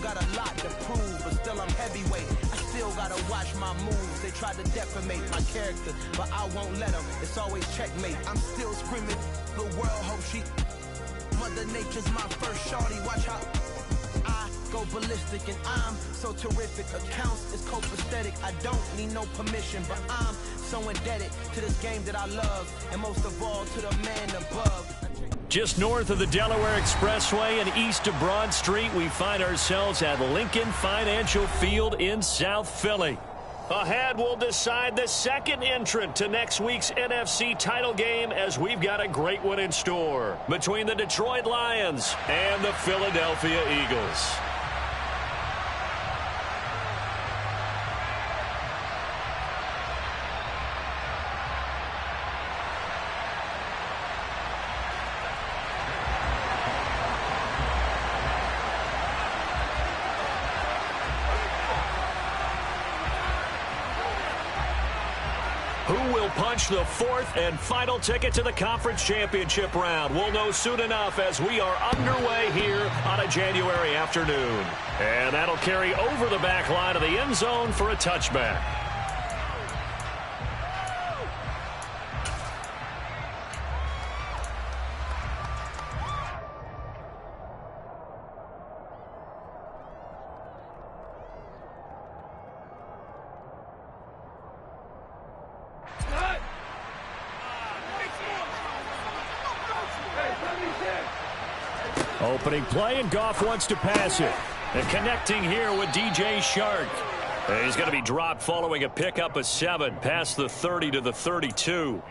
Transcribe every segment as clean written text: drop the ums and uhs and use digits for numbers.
got a lot to prove, but still I'm heavyweight. I still gotta watch my moves. They try to defamate my character, but I won't let them. It's always checkmate. I'm still screaming, the world hope she... Mother Nature's my first shorty. Watch how I go ballistic, and I'm so terrific. Accounts is copacetic. I don't need no permission, but I'm so indebted to this game that I love, and most of all to the man above. Just north of the Delaware Expressway and east of Broad Street, we find ourselves at Lincoln Financial Field in South Philly. Ahead, we'll decide the second entrant to next week's NFC title game, as we've got a great one in store between the Detroit Lions and the Philadelphia Eagles. Who will punch the fourth and final ticket to the conference championship round? We'll know soon enough as we are underway here on a January afternoon. And that'll carry over the back line of the end zone for a touchback. Opening play, and Goff wants to pass it. And connecting here with DJ Shark. He's going to be dropped following a pickup of 7 past the 30 to the 32.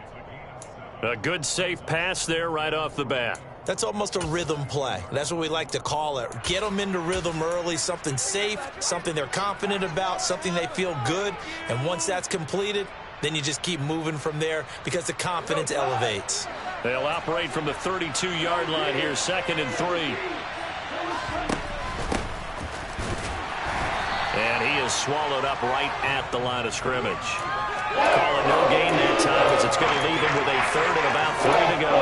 A good safe pass there right off the bat. That's almost a rhythm play. That's what we like to call it. Get them into rhythm early, something safe, something they're confident about, something they feel good. And once that's completed, then you just keep moving from there because the confidence elevates. They'll operate from the 32-yard line here, 2nd and 3. And he is swallowed up right at the line of scrimmage. Call it no gain that time, as it's going to leave him with a 3rd and about 3 to go.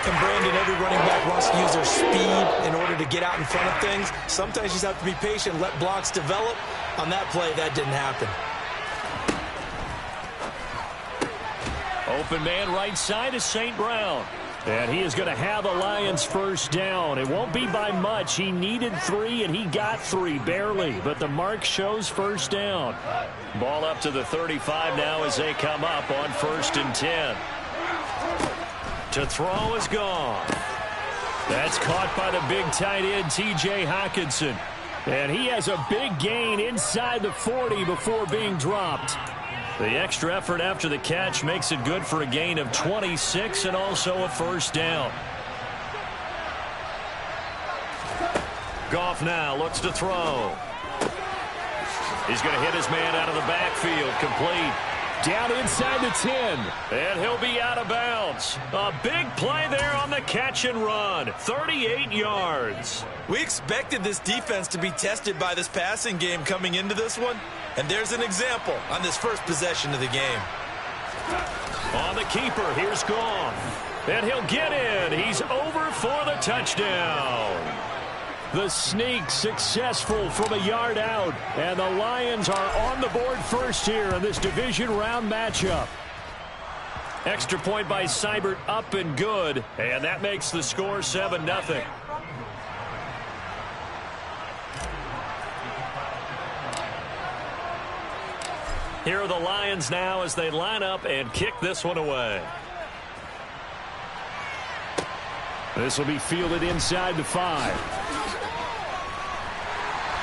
And Brandon, every running back wants to use their speed in order to get out in front of things. Sometimes you just have to be patient, let blocks develop. On that play, that didn't happen. Open man right side is St. Brown. And he is going to have the Lions first down. It won't be by much. He needed 3, and he got 3, barely. But the mark shows first down. Ball up to the 35 now as they come up on 1st and 10. To throw is gone. That's caught by the big tight end, T.J. Hockenson. And he has a big gain inside the 40 before being dropped. The extra effort after the catch makes it good for a gain of 26 and also a first down. Goff now looks to throw. He's going to hit his man out of the backfield, complete. Down inside the 10. And he'll be out of bounds. A big play there on the catch and run. 38 yards. We expected this defense to be tested by this passing game coming into this one. And there's an example on this first possession of the game. On the keeper, here's Goff. And he'll get in. He's over for the touchdown. The sneak successful from a yard out. And the Lions are on the board first here in this division round matchup. Extra point by Seibert, up and good. And that makes the score 7-0. Here are the Lions now as they line up and kick this one away. This will be fielded inside the 5.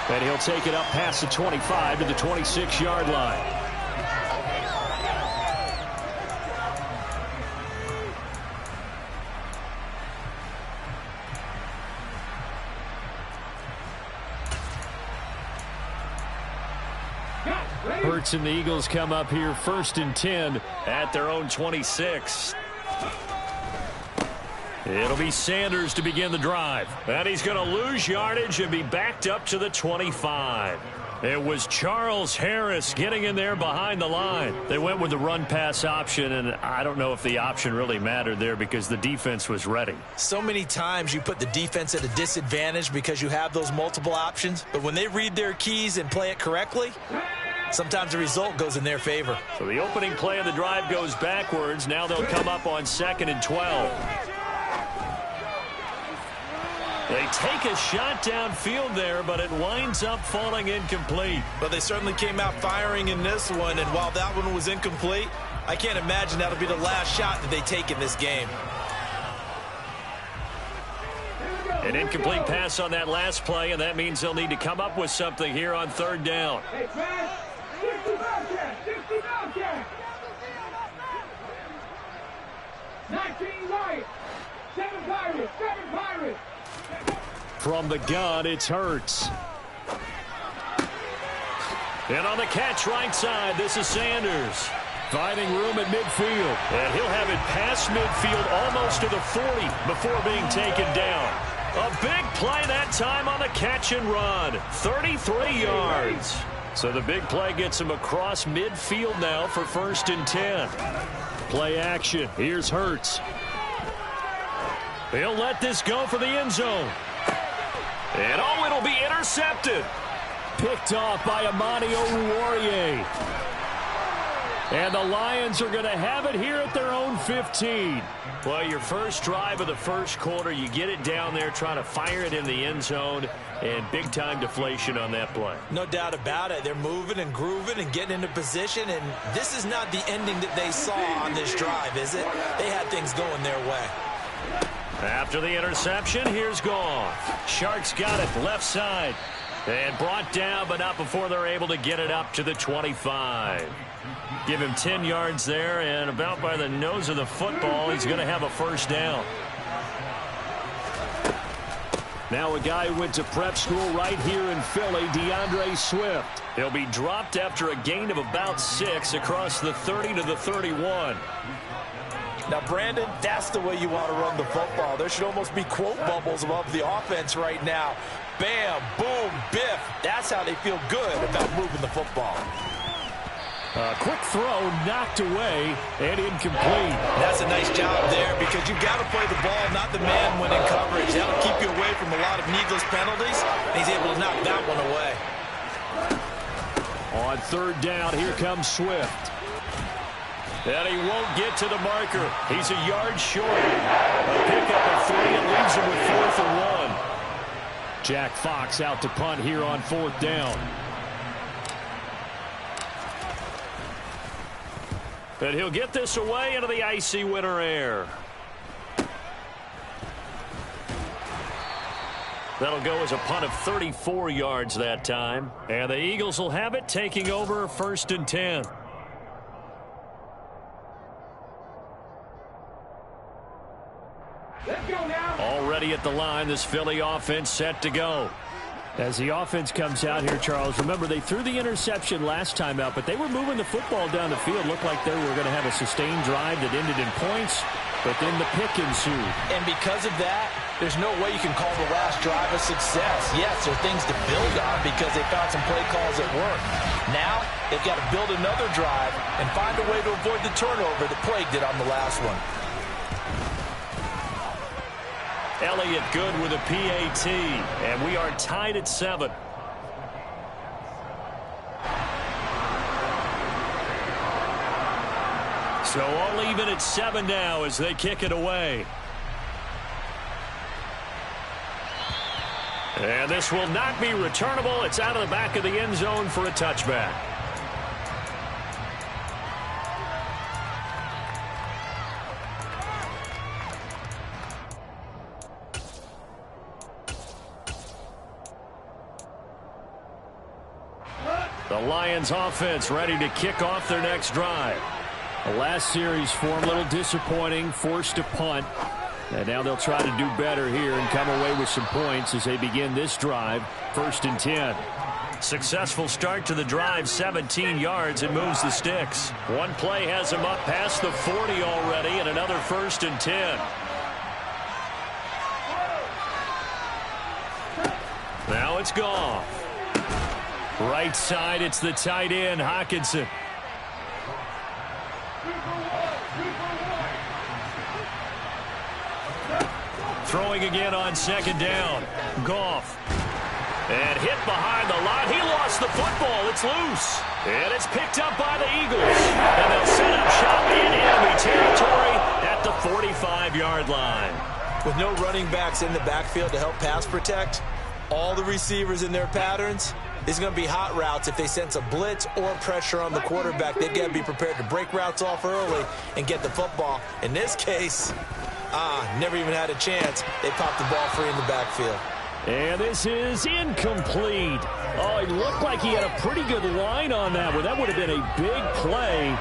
And he'll take it up past the 25 to the 26-yard line. Hurts and the Eagles come up here 1st and 10 at their own 26. It'll be Sanders to begin the drive. And he's going to lose yardage and be backed up to the 25. It was Charles Harris getting in there behind the line. They went with the run-pass option, and I don't know if the option really mattered there because the defense was ready. So many times you put the defense at a disadvantage because you have those multiple options, but when they read their keys and play it correctly, sometimes the result goes in their favor. So the opening play of the drive goes backwards. Now they'll come up on 2nd and 12. They take a shot downfield there, but it winds up falling incomplete. But they certainly came out firing in this one, and while that one was incomplete, I can't imagine that'll be the last shot that they take in this game. An incomplete pass on that last play, and that means they'll need to come up with something here on 3rd down. 19 Lions, 7 Pirates, 7 Pirates. From the gun, it's Hurts. And on the catch right side, this is Sanders. Finding room at midfield. And he'll have it past midfield almost to the 40 before being taken down. A big play that time on the catch and run. 33 yards. So the big play gets him across midfield now for 1st and 10. Play action. Here's Hurts. He'll let this go for the end zone. And oh, it'll be intercepted. Picked off by Amani Oruwariye. And the Lions are going to have it here at their own 15. Well, your first drive of the first quarter, you get it down there, trying to fire it in the end zone, and big-time deflation on that play. No doubt about it. They're moving and grooving and getting into position, and this is not the ending that they saw on this drive, is it? They had things going their way. After the interception, here's Goff. Sharks got it left side. And brought down, but not before they're able to get it up to the 25. Give him 10 yards there, and about by the nose of the football, he's going to have a 1st down. Now a guy who went to prep school right here in Philly, DeAndre Swift. He'll be dropped after a gain of about 6 across the 30 to the 31. Now, Brandon, that's the way you want to run the football. There should almost be quote bubbles above the offense right now. Bam, boom, biff. That's how they feel good about moving the football. A quick throw knocked away and incomplete. That's a nice job there because you've got to play the ball, not the man when in coverage. That'll keep you away from a lot of needless penalties. And he's able to knock that one away. On 3rd down, here comes Swift. And he won't get to the marker. He's a yard short. A pickup of 3 and leaves him with 4th and 1. Jack Fox out to punt here on 4th down. And he'll get this away into the icy winter air. That'll go as a punt of 34 yards that time. And the Eagles will have it, taking over 1st and 10. Let's go now. Already at the line, this Philly offense set to go. As the offense comes out here, Charles, remember they threw the interception last time out, but they were moving the football down the field. Looked like they were going to have a sustained drive that ended in points, but then the pick ensued. And because of that, there's no way you can call the last drive a success. Yes, there are things to build on because they found some play calls that work. Now, they've got to build another drive and find a way to avoid the turnover that plagued it on the last one. Elliott good with a PAT, and we are tied at 7. So all even at 7 now as they kick it away. And this will not be returnable. It's out of the back of the end zone for a touchback. The Lions offense ready to kick off their next drive. The last series for them, a little disappointing, forced to punt. And now they'll try to do better here and come away with some points as they begin this drive, 1st and 10. Successful start to the drive, 17 yards, and moves the sticks. One play has them up past the 40 already, and another 1st and 10. Now it's Goff. Right side, it's the tight end, Hockenson. Throwing again on second down. Goff. And hit behind the line. He lost the football. It's loose. And it's picked up by the Eagles. And they'll set up shop in enemy territory at the 45-yard line. With no running backs in the backfield to help pass protect, all the receivers in their patterns, it's going to be hot routes. If they sense a blitz or pressure on the quarterback, they've got to be prepared to break routes off early and get the football. In this case, never even had a chance. They popped the ball free in the backfield. And this is incomplete. Oh, it looked like he had a pretty good line on that one. That would have been a big play,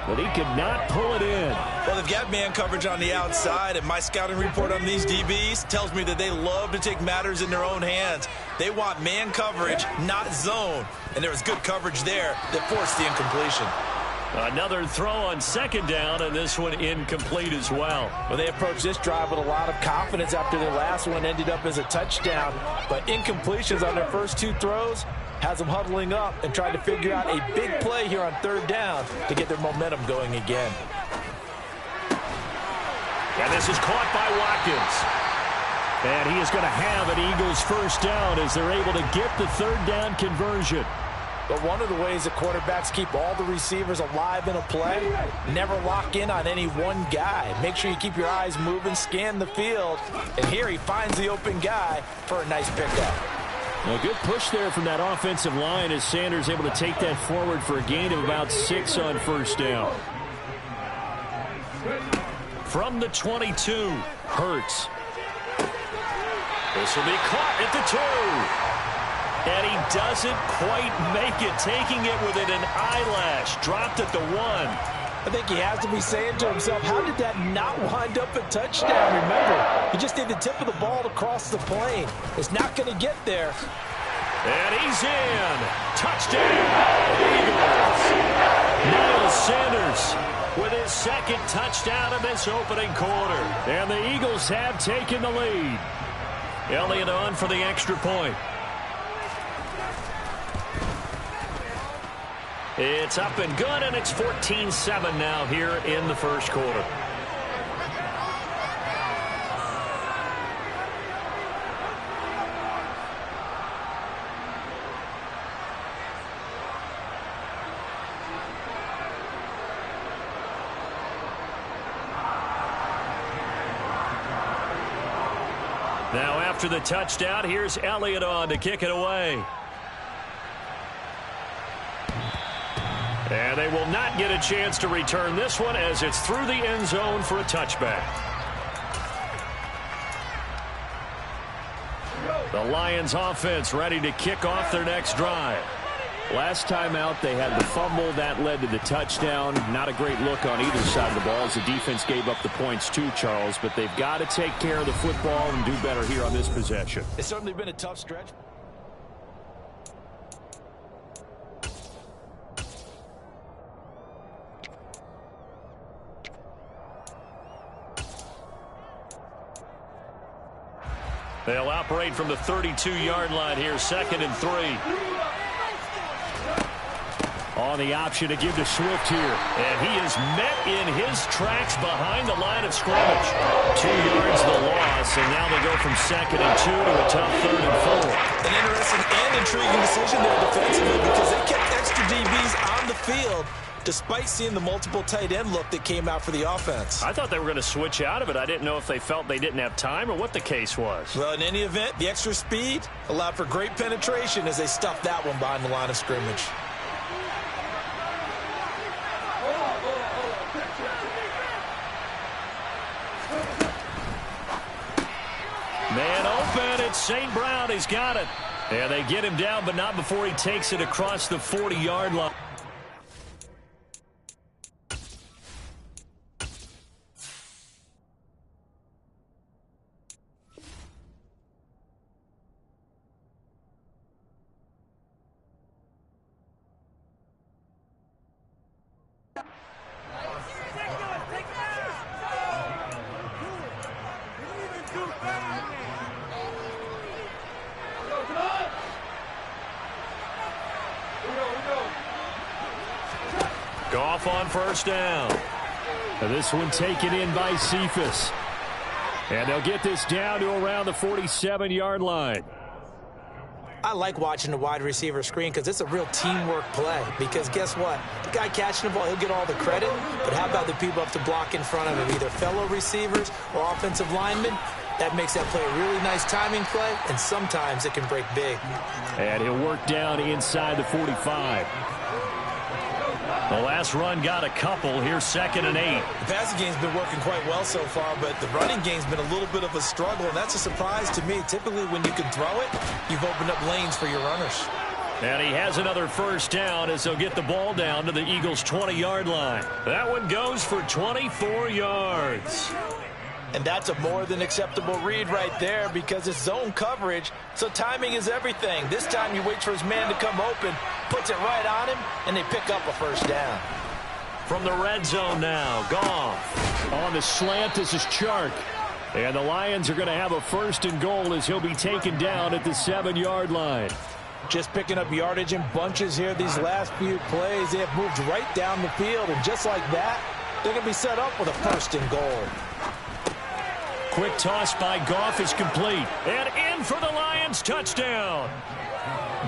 but he could not pull it in. Well, they've got man coverage on the outside, and my scouting report on these DBs tells me that they love to take matters in their own hands. They want man coverage, not zone. And there was good coverage there that forced the incompletion. Another throw on second down, and this one incomplete as well. Well, they approached this drive with a lot of confidence after their last one ended up as a touchdown. But incompletions on their first two throws has them huddling up and trying to figure out a big play here on third down to get their momentum going again. And this is caught by Watkins. And he is going to have an Eagles first down as they're able to get the third down conversion. But one of the ways that quarterbacks keep all the receivers alive in a play, never lock in on any one guy. Make sure you keep your eyes moving, scan the field. And here he finds the open guy for a nice pickup. A good push there from that offensive line as Sanders able to take that forward for a gain of about 6 on first down. From the 22, Hurts. This will be caught at the 2. And he doesn't quite make it, taking it within an eyelash. Dropped at the 1. I think he has to be saying to himself, how did that not wind up a touchdown? Remember, he just did the tip of the ball to cross the plane. It's not going to get there. And he's in. Touchdown, Eagles. Miles Sanders with his second touchdown in this opening quarter. And the Eagles have taken the lead. Elliott on for the extra point. It's up and good, and it's 14-7 now here in the first quarter. Now after the touchdown, here's Elliott on to kick it away. And they will not get a chance to return this one as it's through the end zone for a touchback. The Lions offense ready to kick off their next drive. Last time out, they had the fumble. That led to the touchdown. Not a great look on either side of the ball as the defense gave up the points too, Charles. But they've got to take care of the football and do better here on this possession. It's certainly been a tough stretch. They'll operate from the 32-yard line here, 2nd and 3. On the option to give to Swift here. And he is met in his tracks behind the line of scrimmage. 2 yards the loss, and now they go from 2nd and 2 to a tough 3rd and 4. An interesting and intriguing decision there defensively because they kept extra DBs on the field despite seeing the multiple tight end look that came out for the offense. I thought they were going to switch out of it. I didn't know if they felt they didn't have time or what the case was. Well, in any event, the extra speed allowed for great penetration as they stuffed that one behind the line of scrimmage. Man open, it's St. Brown. He's got it. And they get him down, but not before he takes it across the 40-yard line. Goff on first down. This one taken in by Cephas. And they'll get this down to around the 47-yard line. I like watching the wide receiver screen because it's a real teamwork play. Because guess what? The guy catching the ball, he'll get all the credit. But how about the people up to block in front of him, either fellow receivers or offensive linemen? That makes that play a really nice timing play, and sometimes it can break big. And he'll work down inside the 45. The last run got a couple. Here's 2nd and 8. The passing game's been working quite well so far, but the running game's been a little bit of a struggle, and that's a surprise to me. Typically, when you can throw it, you've opened up lanes for your runners. And he has another first down as they'll get the ball down to the Eagles' 20-yard line. That one goes for 24 yards. And that's a more than acceptable read right there because it's zone coverage, so timing is everything. This time you wait for his man to come open, puts it right on him, and they pick up a first down. From the red zone now, Goff. On the slant, this is Chark. And the Lions are going to have a 1st and goal as he'll be taken down at the 7-yard line. Just picking up yardage in bunches here these last few plays. They have moved right down the field, and just like that, they're going to be set up with a 1st and goal. Quick toss by Goff is complete. And in for the Lions touchdown.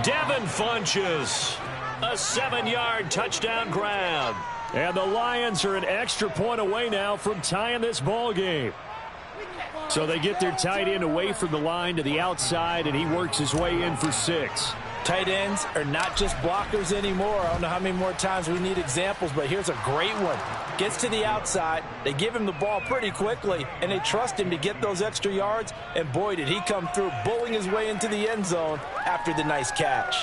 Devin Funchess. A 7-yard touchdown grab. And the Lions are an extra point away now from tying this ball game. So they get their tight end away from the line to the outside, and he works his way in for 6. Tight ends are not just blockers anymore. I don't know how many more times we need examples, but here's a great one. Gets to the outside, they give him the ball pretty quickly, and they trust him to get those extra yards, and boy, did he come through, bowling his way into the end zone after the nice catch.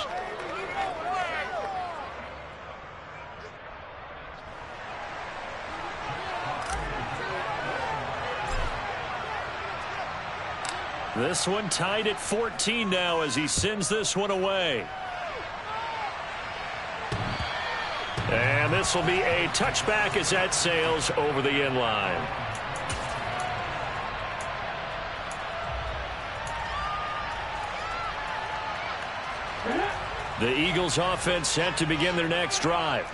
This one tied at 14 now as he sends this one away. And this will be a touchback as that sails over the end line. The Eagles offense set to begin their next drive.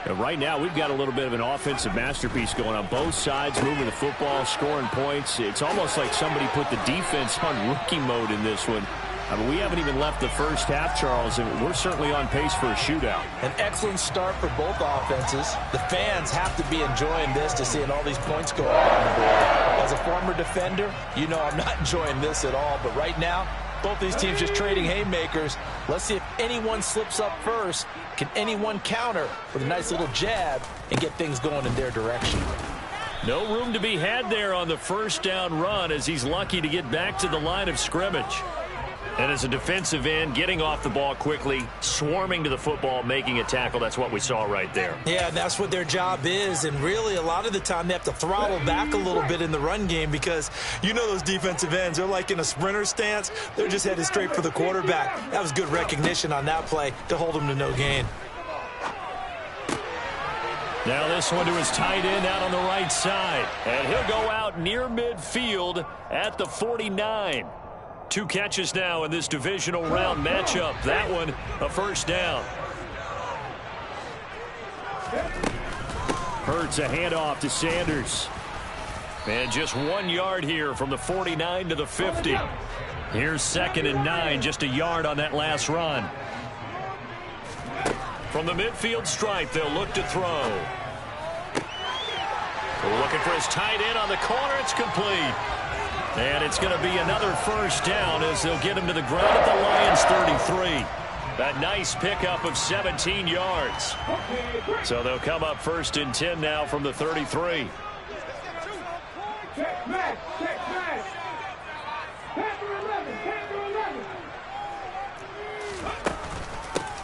And right now, we've got a little bit of an offensive masterpiece going on both sides, moving the football, scoring points. It's almost like somebody put the defense on rookie mode in this one. I mean, we haven't even left the first half, Charles, and we're certainly on pace for a shootout. An excellent start for both offenses. The fans have to be enjoying this to seeing all these points go up on the board. As a former defender, you know I'm not enjoying this at all, but right now, both these teams just trading haymakers. Let's see if anyone slips up first. Can anyone counter with a nice little jab and get things going in their direction? No room to be had there on the first down run as he's lucky to get back to the line of scrimmage. And as a defensive end, getting off the ball quickly, swarming to the football, making a tackle, that's what we saw right there. Yeah, and that's what their job is. And really, a lot of the time, they have to throttle back a little bit in the run game because you know those defensive ends, they're like in a sprinter stance. They're just headed straight for the quarterback. That was good recognition on that play to hold them to no gain. Now this one to his tight end out on the right side. And he'll go out near midfield at the 49. 2 catches now in this divisional round matchup. That one, a first down. Hurts a handoff to Sanders. And just 1 yard here from the 49 to the 50. Here's 2nd and 9, just a yard on that last run. From the midfield stripe, they'll look to throw. Looking for his tight end on the corner. It's complete. And it's going to be another first down as they'll get him to the ground at the Lions 33. That nice pickup of 17 yards. So they'll come up 1st and 10 now from the 33. Check back, check back. Panther 11, Panther 11.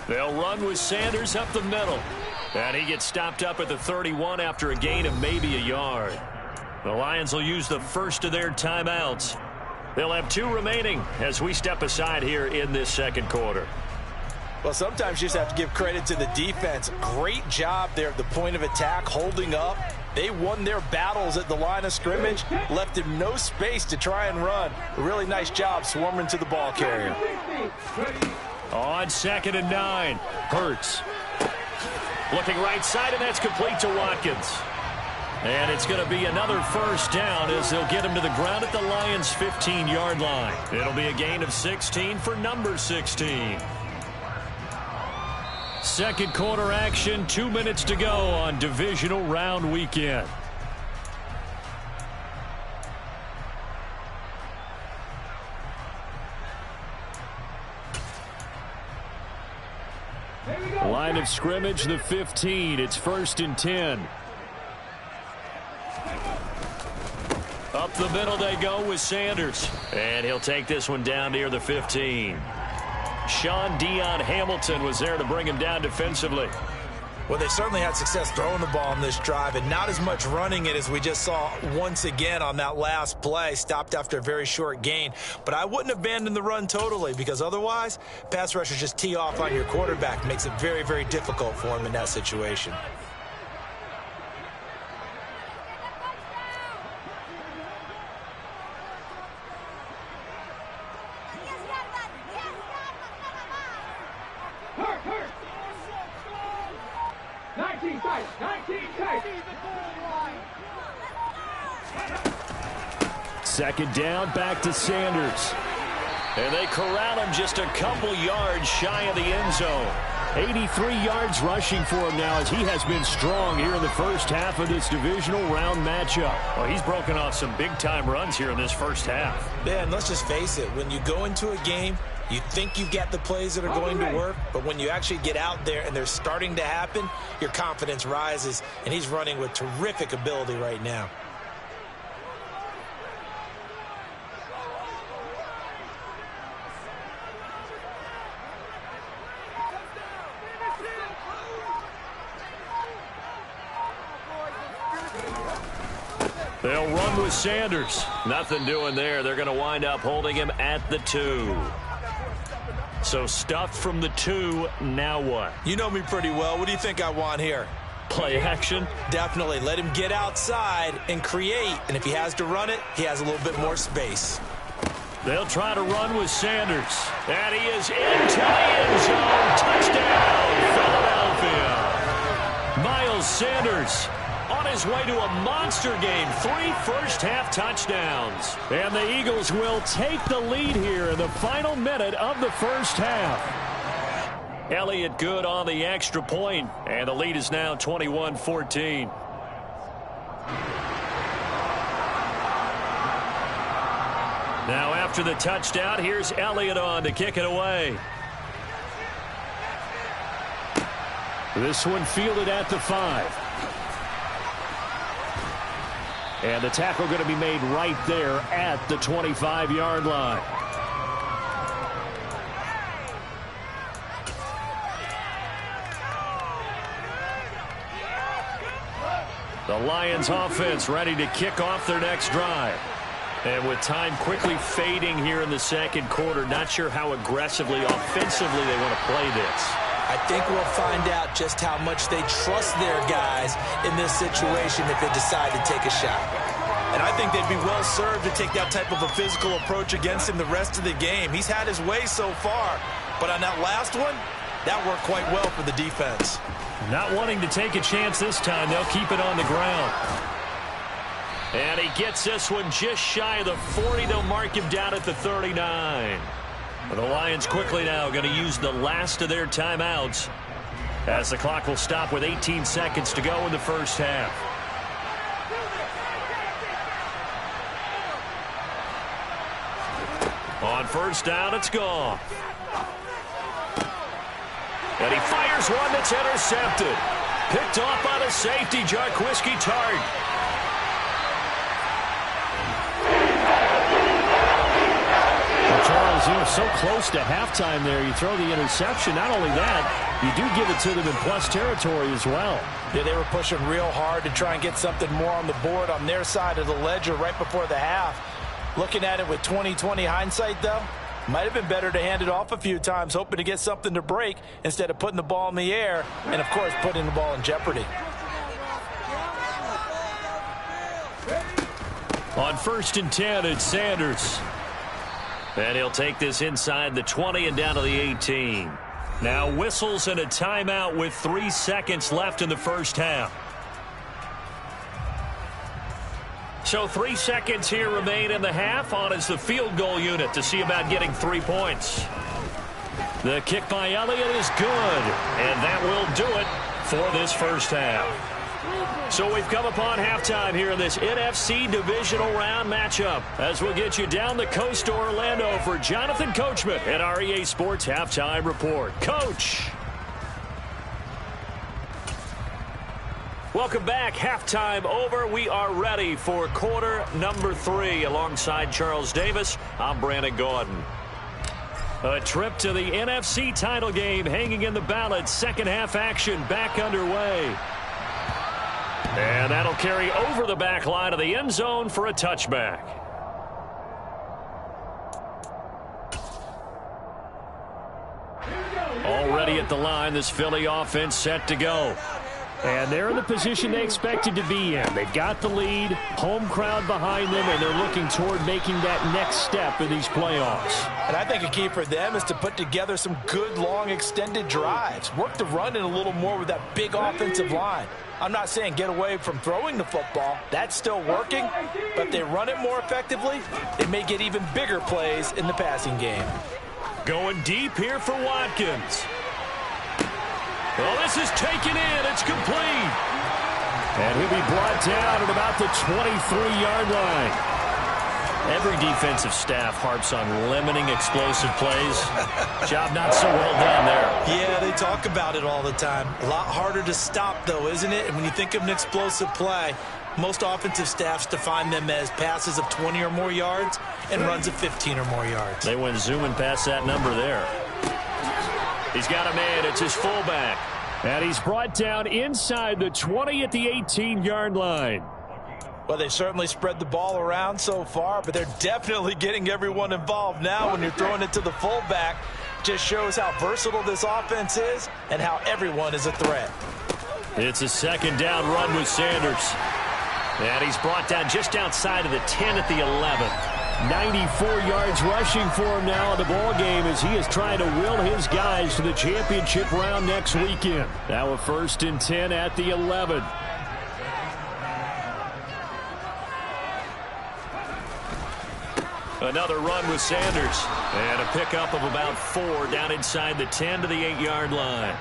They'll run with Sanders up the middle. And he gets stopped up at the 31 after a gain of maybe a yard. The Lions will use the first of their timeouts. They'll have 2 remaining as we step aside here in this second quarter. Well, sometimes you just have to give credit to the defense. Great job there at the point of attack, holding up. They won their battles at the line of scrimmage, left him no space to try and run. A really nice job swarming to the ball carrier. On 2nd and 9, Hurts. Looking right side, and that's complete to Watkins. And it's going to be another first down as they'll get him to the ground at the Lions' 15-yard line. It'll be a gain of 16 for number 16. Second quarter action, 2 minutes to go on divisional round weekend. Line of scrimmage, the 15. It's 1st and 10. Up the middle they go with Sanders. And he'll take this one down near the 15. Sean Dion Hamilton was there to bring him down defensively. Well, they certainly had success throwing the ball on this drive, and not as much running it as we just saw once again on that last play. Stopped after a very short gain. But I wouldn't abandon the run totally, because otherwise, pass rushers just tee off on your quarterback. Makes it very, very difficult for him in that situation. Second down, back to Sanders. And they corral him just a couple yards shy of the end zone. 83 yards rushing for him now as he has been strong here in the first half of this divisional round matchup. Well, he's broken off some big-time runs here in this first half. Yeah, and let's just face it. When you go into a game, you think you've got the plays that are going to work, but when you actually get out there and they're starting to happen, your confidence rises, and he's running with terrific ability right now. They'll run with Sanders. Nothing doing there. They're going to wind up holding him at the 2. So stuffed from the 2, now what? You know me pretty well. What do you think I want here? Play action? Definitely. Let him get outside and create. And if he has to run it, he has a little bit more space. They'll try to run with Sanders. And he is into the end zone. Touchdown, Philadelphia. Miles Sanders on his way to a monster game. 3 first-half touchdowns. And the Eagles will take the lead here in the final minute of the first half. Elliott good on the extra point, and the lead is now 21-14. Now after the touchdown, here's Elliott on to kick it away. This one fielded at the 5. And the tackle going to be made right there at the 25-yard line. The Lions offense ready to kick off their next drive. And with time quickly fading here in the second quarter, not sure how aggressively, offensively they want to play this. I think we'll find out just how much they trust their guys in this situation if they decide to take a shot. And I think they'd be well served to take that type of a physical approach against him the rest of the game. He's had his way so far, but on that last one, that worked quite well for the defense. Not wanting to take a chance this time, they'll keep it on the ground. And he gets this one just shy of the 40. They'll mark him down at the 39. The Lions quickly now going to use the last of their timeouts as the clock will stop with 18 seconds to go in the first half. On first down, it's gone. And he fires one that's intercepted. Picked off by the safety, Jarquiski Tart. Charles, you know, so close to halftime there. You throw the interception. Not only that, you do give it to them in plus territory as well. Yeah, they were pushing real hard to try and get something more on the board on their side of the ledger right before the half. Looking at it with 20/20 hindsight, though, might have been better to hand it off a few times, hoping to get something to break instead of putting the ball in the air and, of course, putting the ball in jeopardy. On 1st and 10, it's Sanders. And he'll take this inside the 20 and down to the 18. Now whistles and a timeout with 3 seconds left in the first half. So 3 seconds here remain in the half. On is the field goal unit to see about getting 3 points. The kick by Elliott is good, and that will do it for this first half. So we've come upon halftime here in this NFC Divisional Round matchup as we'll get you down the coast to Orlando for Jonathan Coachman at our EA Sports Halftime Report. Coach. Welcome back. Halftime over. We are ready for quarter number 3 alongside Charles Davis. I'm Brandon Gaudin. A trip to the NFC title game hanging in the balance. Second half action back underway. And that'll carry over the back line of the end zone for a touchback. Already at the line, this Philly offense set to go. And they're in the position they expected to be in. They've got the lead, home crowd behind them, and they're looking toward making that next step in these playoffs. And I think a key for them is to put together some good, long, extended drives. Work the run in a little more with that big offensive line. I'm not saying get away from throwing the football. That's still working. But if they run it more effectively, they may get even bigger plays in the passing game. Going deep here for Watkins. Well, this is taken in. It's complete. And he'll be brought down at about the 23-yard line. Every defensive staff harps on limiting explosive plays. Job not so well done there. Yeah, they talk about it all the time. A lot harder to stop, though, isn't it? And when you think of an explosive play, most offensive staffs define them as passes of 20 or more yards and runs of 15 or more yards. They went zooming past that number there. He's got a man. It's his fullback. And he's brought down inside the 20 at the 18-yard line. Well, they certainly spread the ball around so far, but they're definitely getting everyone involved now when you're throwing it to the fullback. Just shows how versatile this offense is and how everyone is a threat. It's a second down run with Sanders. And he's brought down just outside of the 10 at the 11. 94 yards rushing for him now in the ball game as he is trying to will his guys to the championship round next weekend. Now a 1st and 10 at the 11. Another run with Sanders. And a pickup of about 4 down inside the 10 to the 8-yard line.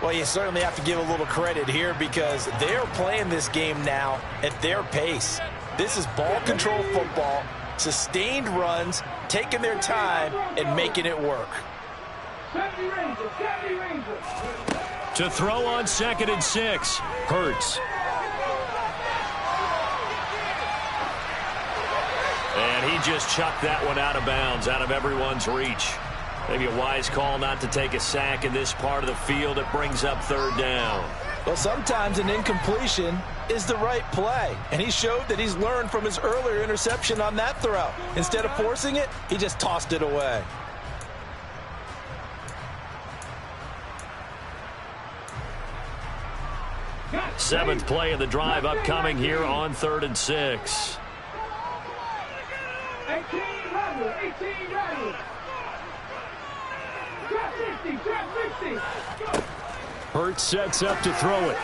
Well, you certainly have to give a little credit here because they're playing this game now at their pace. This is ball control football, sustained runs, taking their time and making it work. To throw on 2nd and 6, Hurts. And he just chucked that one out of bounds, out of everyone's reach. Maybe a wise call not to take a sack in this part of the field. It brings up 3rd down. Well, sometimes an incompletion is the right play. And he showed that he's learned from his earlier interception on that throw. Instead of forcing it, he just tossed it away. Seventh play of the drive upcoming here on 3rd and 6. 18 runners. Drop 50, drop 50. Hurts sets up to throw it.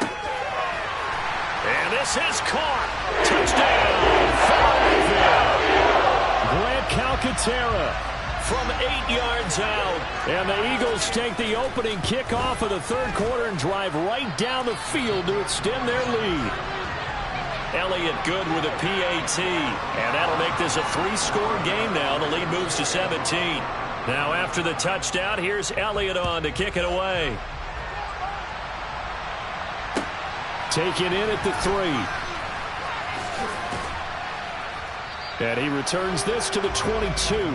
And this is caught. Touchdown. Grant Calcaterra from 8 yards out. And the Eagles take the opening kickoff of the 3rd quarter and drive right down the field to extend their lead. Elliott good with a PAT. And that'll make this a 3-score game now. The lead moves to 17. Now after the touchdown, here's Elliott on to kick it away. Taken in at the 3. And he returns this to the 22.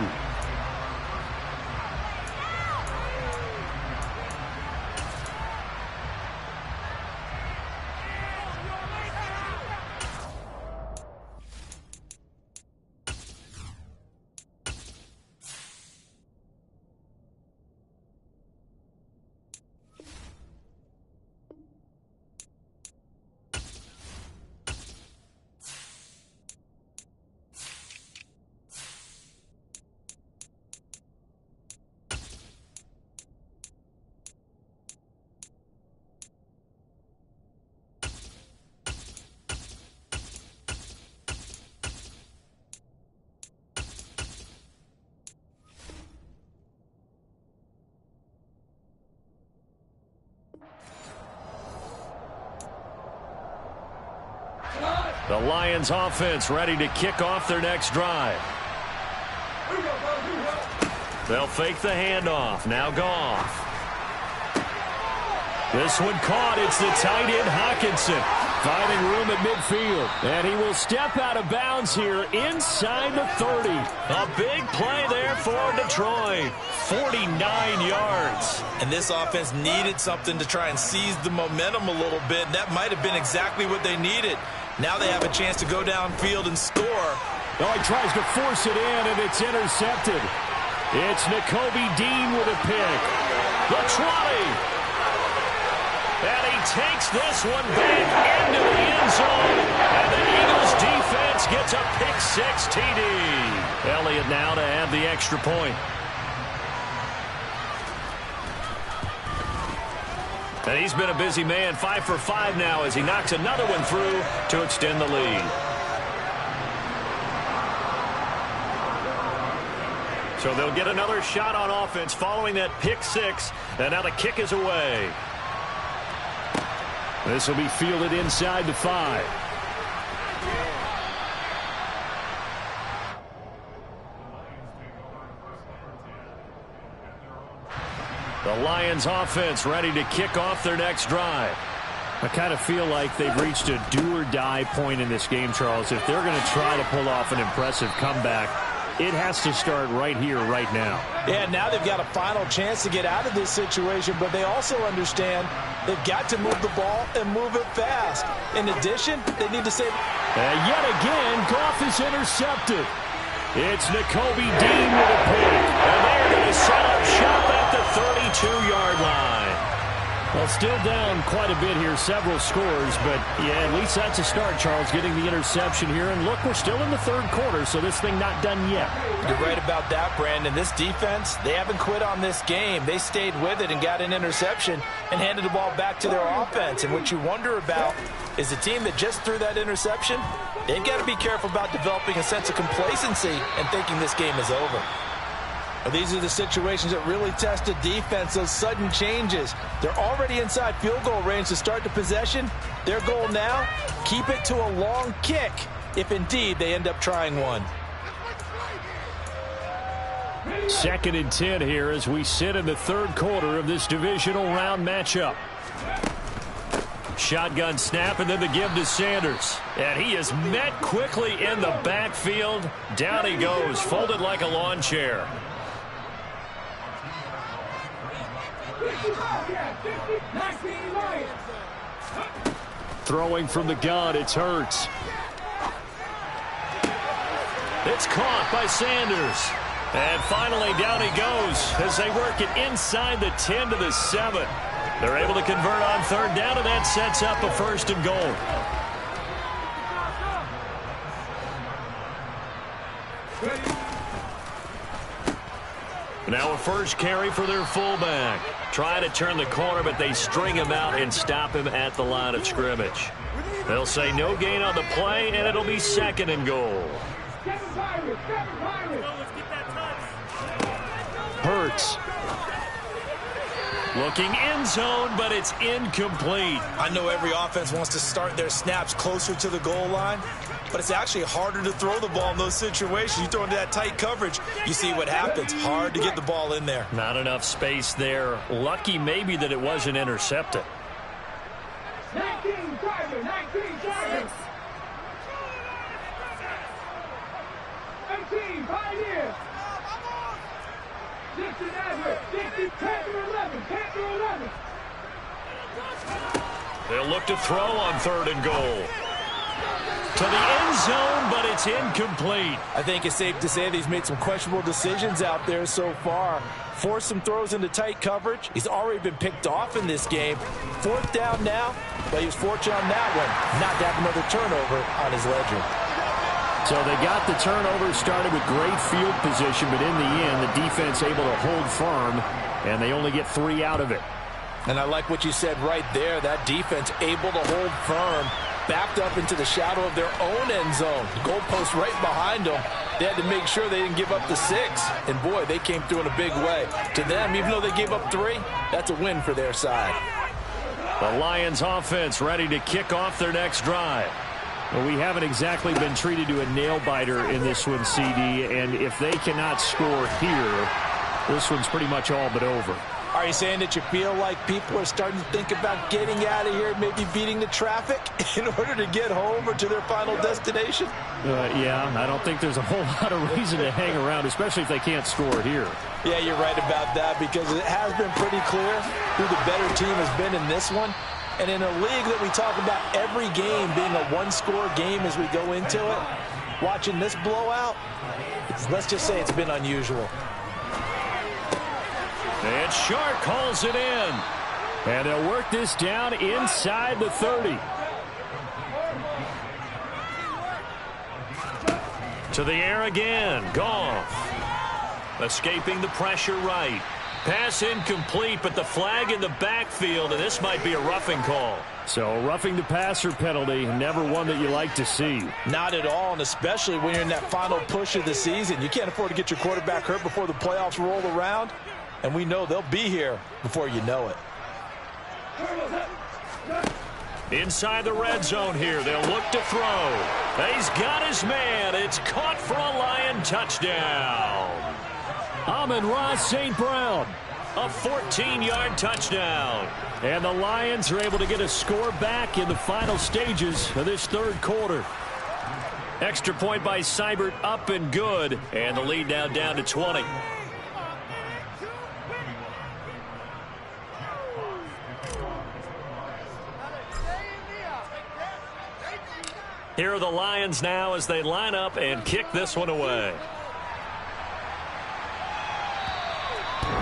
The Lions offense ready to kick off their next drive. They'll fake the handoff. Now Goff. This one caught. It's the tight end Hockenson finding room at midfield. And he will step out of bounds here inside the 30. A big play there for Detroit. 49 yards. And this offense needed something to try and seize the momentum a little bit. That might have been exactly what they needed. Now they have a chance to go downfield and score. Oh, he tries to force it in, and it's intercepted. It's Nakobe Dean with a pick. The 20. And he takes this one back into the end zone. And the Eagles defense gets a pick-6 TD. Elliott now to add the extra point. And he's been a busy man, 5 for 5 now as he knocks another one through to extend the lead. So they'll get another shot on offense following that pick-6. And now the kick is away. This will be fielded inside the 5. The Lions offense ready to kick off their next drive. I kind of feel like they've reached a do-or-die point in this game, Charles. If they're going to try to pull off an impressive comeback, it has to start right here, right now. Yeah, now they've got a final chance to get out of this situation, but they also understand they've got to move the ball and move it fast. In addition, they need to save. And yet again, Goff is intercepted. It's Nakobe Dean with a pick. And they're going to set up shop at the 32-yard line. Well, still down quite a bit here, several scores, but yeah, at least that's a start, Charles, getting the interception here. And look, we're still in the third quarter, so this thing not done yet. You're right about that, Brandon. This defense, they haven't quit on this game. They stayed with it and got an interception and handed the ball back to their offense. And what you wonder about is the team that just threw that interception, they've got to be careful about developing a sense of complacency and thinking this game is over. These are the situations that really test a defense, those sudden changes. They're already inside field goal range to start the possession. Their goal now, keep it to a long kick, if indeed they end up trying one. 2nd and 10 here as we sit in the third quarter of this divisional round matchup. Shotgun snap and then the give to Sanders. And he is met quickly in the backfield. Down he goes, folded like a lawn chair. Throwing from the gun, it's Hurts. It's caught by Sanders. And finally down he goes as they work it inside the 10 to the 7. They're able to convert on third down, and that sets up a 1st and goal. Now a first carry for their fullback. Trying to turn the corner, but they string him out and stop him at the line of scrimmage. They'll say no gain on the play, and it'll be 2nd and goal. Hurts. Looking end zone, but it's incomplete. I know every offense wants to start their snaps closer to the goal line, but it's actually harder to throw the ball in those situations. You throw into that tight coverage, you see what happens. Hard to get the ball in there. Not enough space there. Lucky maybe that it wasn't intercepted. 19 driver, 19 driver. 18 Pioneer. 60 Nazareth, 60 Panther 11, Panther 11. They'll look to throw on 3rd and goal. To the end zone, but it's incomplete. I think it's safe to say that he's made some questionable decisions out there so far. Forced some throws into tight coverage. He's already been picked off in this game. 4th down now, but he was fortunate on that one not to have another turnover on his ledger. So they got the turnover started with great field position, but in the end, the defense able to hold firm, and they only get 3 out of it. And I like what you said right there. That defense able to hold firm, backed up into the shadow of their own end zone. The goalpost right behind them. They had to make sure they didn't give up the 6. And, boy, they came through in a big way. To them, even though they gave up 3, that's a win for their side. The Lions offense ready to kick off their next drive. Well, we haven't exactly been treated to a nail-biter in this one, CD, and if they cannot score here, this one's pretty much all but over. Are you saying that you feel like people are starting to think about getting out of here, maybe beating the traffic in order to get home or to their final destination? Yeah, I don't think there's a whole lot of reason to hang around, especially if they can't score here. Yeah, you're right about that, because it has been pretty clear who the better team has been in this one. And in a league that we talk about every game being a one-score game as we go into it, watching this blowout, let's just say it's been unusual. And Shark calls it in. And they'll work this down inside the 30. To the air again. Goff. Escaping the pressure right. Pass incomplete, but the flag in the backfield, and this might be a roughing call. So roughing the passer penalty, never one that you like to see. Not at all, and especially when you're in that final push of the season. You can't afford to get your quarterback hurt before the playoffs roll around, and we know they'll be here before you know it. Inside the red zone here, they'll look to throw. He's got his man. It's caught for a Lion touchdown. Amon-Ra St. Brown, a 14-yard touchdown. And the Lions are able to get a score back in the final stages of this third quarter. Extra point by Seibert, up and good. And the lead now down to 20. Here are the Lions now as they line up and kick this one away.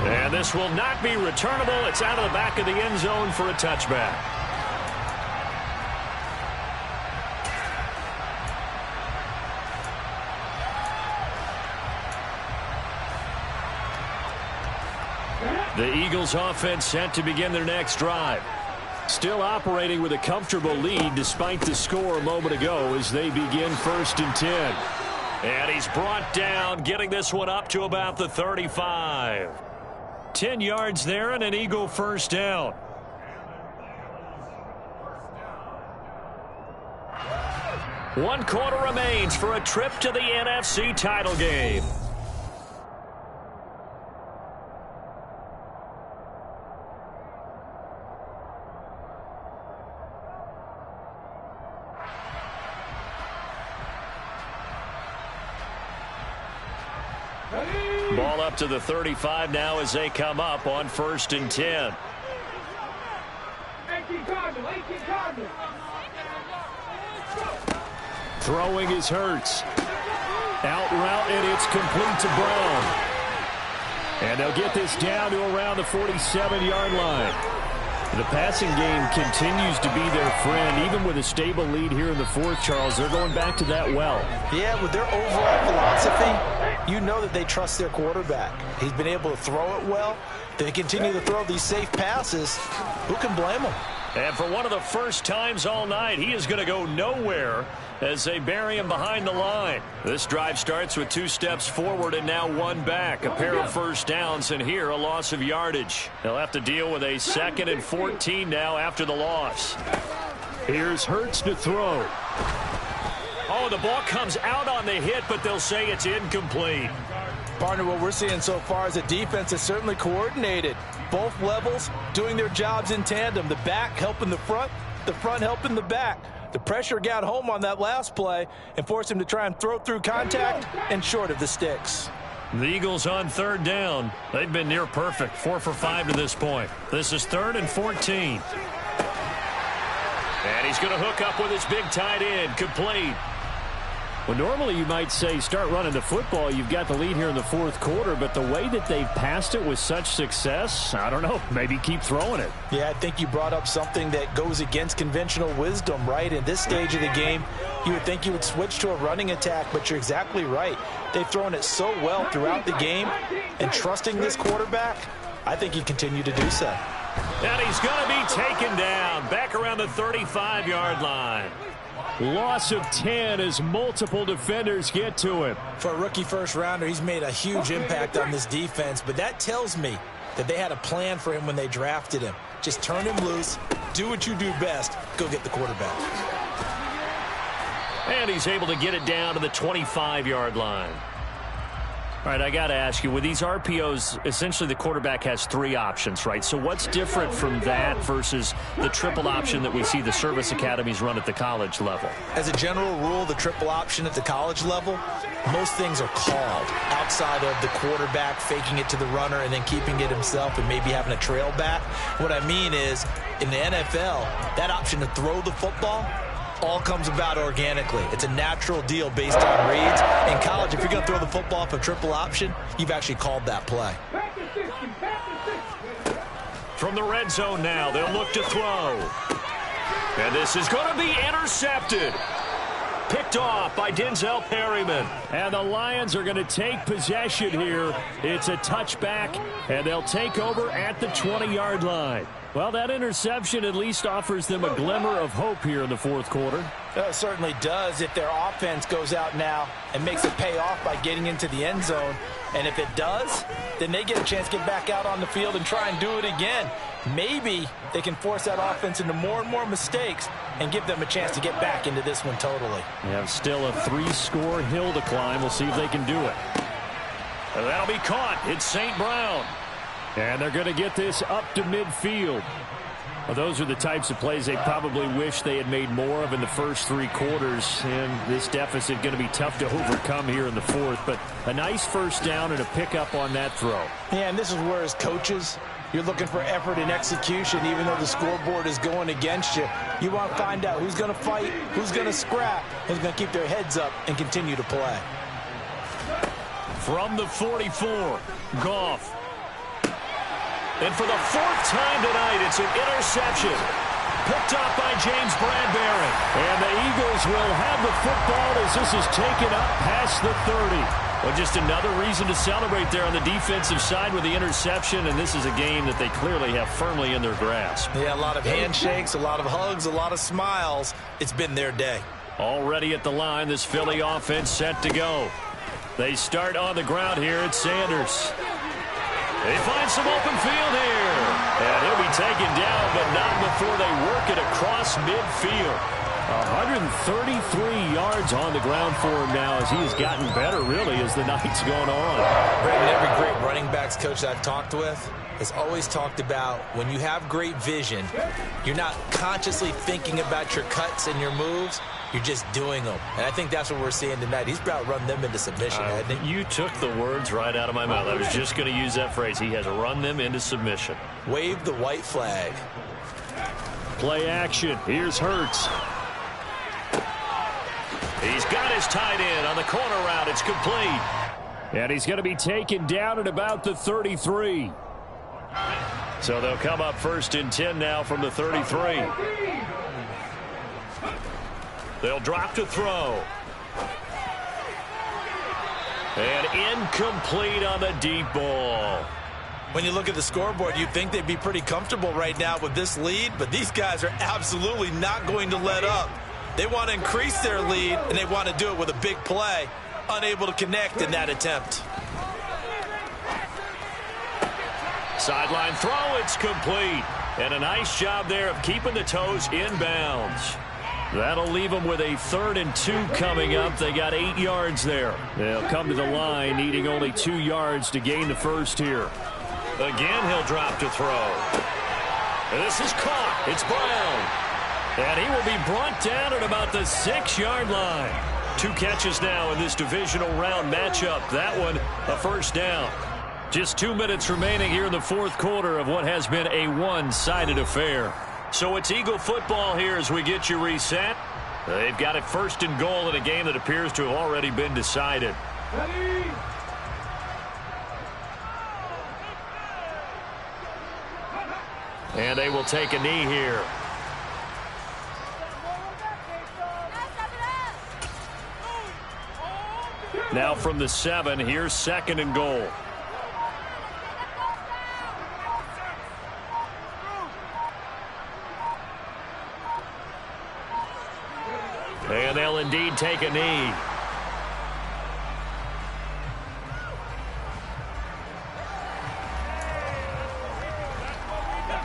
And this will not be returnable. It's out of the back of the end zone for a touchback. The Eagles offense set to begin their next drive. Still operating with a comfortable lead despite the score a moment ago as they begin 1st and 10. And he's brought down, getting this one up to about the 35. 10 yards there and an Eagle first down. One quarter remains for a trip to the NFC title game. Ball up to the 35 now as they come up on 1st and 10. 18 Cardinals. Throwing is Hurts. Out route, and it's complete to Brown. And they'll get this down to around the 47-yard line. The passing game continues to be their friend. Even with a stable lead here in the fourth, Charles, they're going back to that well. Yeah, with their overall philosophy, you know that they trust their quarterback. He's been able to throw it well. They continue to throw these safe passes. Who can blame them? And for one of the first times all night, he is going to go nowhere as they bury him behind the line. This drive starts with 2 steps forward and now 1 back. A pair of first downs, and here a loss of yardage. They'll have to deal with a 2nd and 14 now after the loss. Here's Hurts to throw. Oh, the ball comes out on the hit, but they'll say it's incomplete. Partner, what we're seeing so far is a defense that's certainly coordinated. Both levels doing their jobs in tandem. The back helping the front helping the back. The pressure got home on that last play and forced him to try and throw through contact and short of the sticks. The Eagles on 3rd down. They've been near perfect, 4 for 5 to this point. This is 3rd and 14. And he's going to hook up with his big tight end, complete. Well, normally you might say start running the football. You've got the lead here in the fourth quarter, but the way that they've passed it with such success, I don't know, maybe keep throwing it. Yeah, I think you brought up something that goes against conventional wisdom, right? In this stage of the game, you would think you would switch to a running attack, but you're exactly right. They've thrown it so well throughout the game, and trusting this quarterback, I think you continue to do so. And he's going to be taken down back around the 35-yard line. Loss of 10 as multiple defenders get to him. For a rookie first-rounder, he's made a huge impact on this defense, but that tells me that they had a plan for him when they drafted him. Just turn him loose, do what you do best, go get the quarterback. And he's able to get it down to the 25-yard line. All right, I got to ask you, with these RPOs, essentially the quarterback has 3 options, right? So what's different from that versus the triple option that we see the service academies run at the college level? As a general rule, the triple option at the college level, most things are called outside of the quarterback faking it to the runner and then keeping it himself and maybe having a trail back. What I mean is, in the NFL, that option to throw the football all comes about organically. It's a natural deal based on reads. In college, if you're going to throw the football off a triple option, you've actually called that play. From the red zone now, they'll look to throw. And this is going to be intercepted. Picked off by Denzel Perryman. And the Lions are going to take possession here. It's a touchback, and they'll take over at the 20-yard line. Well, that interception at least offers them a glimmer of hope here in the fourth quarter. It certainly does if their offense goes out now and makes it pay off by getting into the end zone. And if it does, then they get a chance to get back out on the field and try and do it again. Maybe they can force that offense into more and more mistakes and give them a chance to get back into this one totally. They have still a 3-score hill to climb. We'll see if they can do it. And that'll be caught. It's St. Brown. And they're going to get this up to midfield. Well, those are the types of plays they probably wish they had made more of in the first 3 quarters. And this deficit going to be tough to overcome here in the fourth. But a nice first down and a pickup on that throw. Yeah, and this is where, as coaches, you're looking for effort and execution, even though the scoreboard is going against you. You want to find out who's going to fight, who's going to scrap, who's going to keep their heads up and continue to play. From the 44, Goff. And for the 4th time tonight, it's an interception. Picked off by James Bradbury. And the Eagles will have the football as this is taken up past the 30. Well, just another reason to celebrate there on the defensive side with the interception, and this is a game that they clearly have firmly in their grasp. Yeah, a lot of handshakes, a lot of hugs, a lot of smiles. It's been their day. Already at the line, this Philly offense set to go. They start on the ground here at Sanders. They find some open field here. And he'll be taken down, but not before they work it across midfield. 133 yards on the ground for him now as he has gotten better, really, as the night's gone on. Brandon, every great running backs coach I've talked with has always talked about when you have great vision, you're not consciously thinking about your cuts and your moves. You're just doing them. And I think that's what we're seeing tonight. He's about to run them into submission, hasn't he? You took the words right out of my mouth. I was just going to use that phrase. He has run them into submission. Wave the white flag. Play action. Here's Hurts. He's got his tight end on the corner route. It's complete. And he's going to be taken down at about the 33. So they'll come up 1st and 10 now from the 33. They'll drop to throw. And incomplete on the deep ball. When you look at the scoreboard, you'd think they'd be pretty comfortable right now with this lead, but these guys are absolutely not going to let up. They want to increase their lead, and they want to do it with a big play. Unable to connect in that attempt. Sideline throw, it's complete. And a nice job there of keeping the toes inbounds. That'll leave them with a 3rd and 2 coming up. They got 8 yards there. They'll come to the line needing only 2 yards to gain the first here. Again, he'll drop to throw. And this is caught. It's Brown. And he will be brought down at about the 6-yard line. 2 catches now in this divisional round matchup. That one, a first down. Just 2 minutes remaining here in the fourth quarter of what has been a one-sided affair. So it's Eagle football here as we get you reset. They've got it 1st and goal in a game that appears to have already been decided. Ready? And they will take a knee here. Now from the 7, here's 2nd and goal. And they'll indeed take a knee.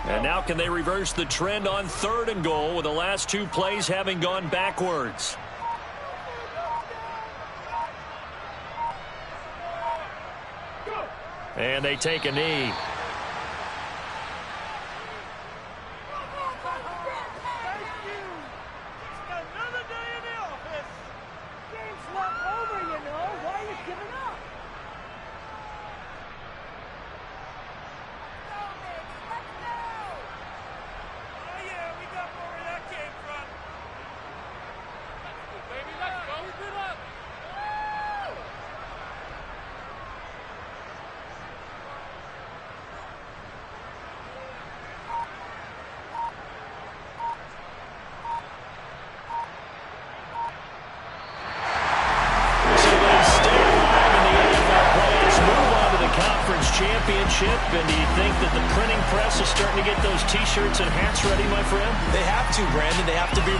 And now can they reverse the trend on 3rd and goal with the last 2 plays having gone backwards? And they take a knee. Championship, and do you think that the printing press is starting to get those T-shirts and hats ready, my friend? They have to, Brandon. They have to be